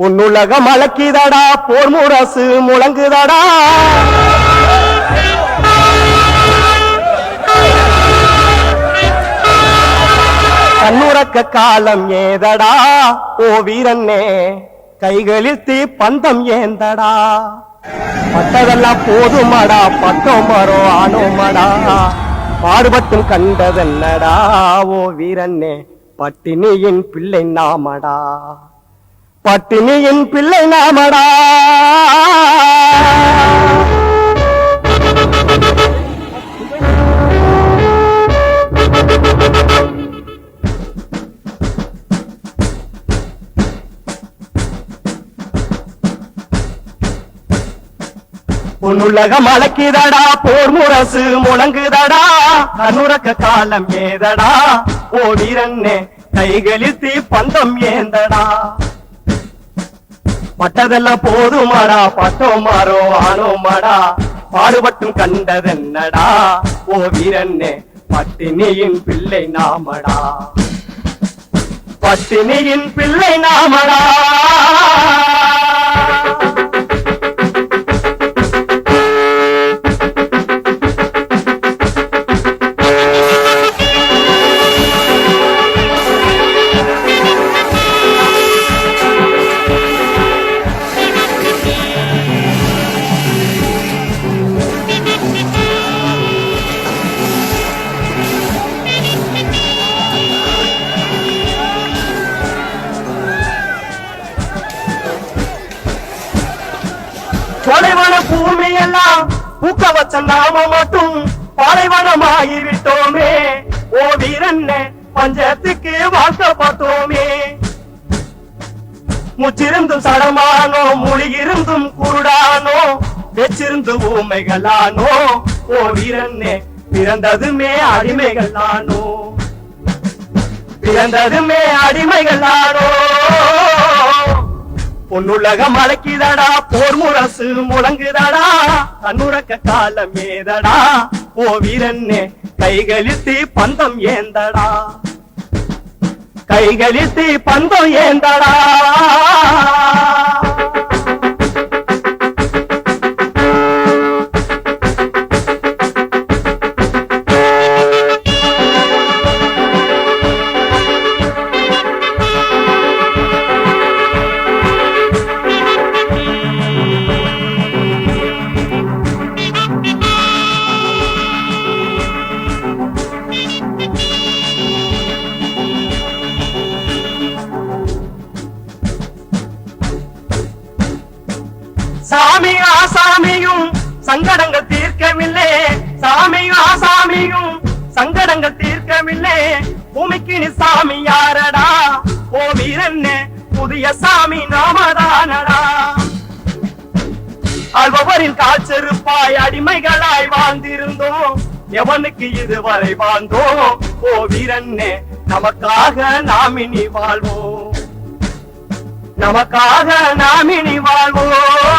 பொன்னுலகம் அழக்கிதடா, போர் முரசு முழங்குதடா. கண்ணுறக்க காலம் ஏதடா, ஓ வீரன்னே கைகளில் தீ பந்தம் ஏந்தடா. பட்டதெல்லாம் போதுமடா, பக்கம் மரோ ஆனோமடா. பாடுபட்டும் கண்டதென்னடா, ஓ வீரன்னே பட்டினியின் பிள்ளை நாமடா. பட்டினியின் பிள்ளை நாமடா. பொன்னுலகம் அழக்கிதடா, போர் முரசு முழங்குதடா. கண்ணுறக்க காலம் ஏதடா, ஓ வீரன்னே கைகளில் தீ பந்தம் ஏந்தடா. பட்டதெல்லாம் போதுமாடா, பட்டோமாரோ ஆனோமாடா. பாடுபட்டும் கண்டதென்னடா, ஓ வீரன்னே பட்டினியின் பிள்ளை நாமடா. பட்டினியின் பிள்ளை நாமடா. பாலைவன பூமி எல்லாம் பூக்க வச்ச நாம மட்டும் பாலைவனமாகிவிட்டோமே, ஓ வீரன்னே பஞ்சத்துக்கு வாழ்க்கப்பட்டோமே. முச்சிருந்தும் சடமானோ, மொழியிருந்தும் குருடானோ, வெச்சிருந்து ஊமைகளானோ, ஓ வீரன்னே பிறந்ததுமே அடிமைகளானோ. பிறந்ததுமே அடிமைகளானோ. பொன்னுலகம் அழக்கிதடா, போர் முரசு முழங்குதடா. கண்ணுறக்க காலம் ஏதடா, ஓ வீரன்னே கைகளில் தீ பந்தம் ஏந்தடா. கைகளில் தீ பந்தம் ஏந்தடா. சாமி ஆசாமியும் சங்கடங்கள் தீர்க்கவில்லை. சாமியும் ஆசாமியும் சங்கடங்கள் தீர்க்கவில்லை. பூமிக்கு நீ சாமி யாரடா, ஓ வீரன்னே புதிய சாமி நாமதானடா. ஆள்பவரின் காய்ச்செருப்பாய் அடிமைகளாய் வாழ்ந்திருந்தோம், எவனுக்கு இதுவரை வாழ்ந்தோம், ஓ வீரன்னே நமக்காக நாமினி வாழ்வோம். நமக்காக நாமினி வாழ்வோம்.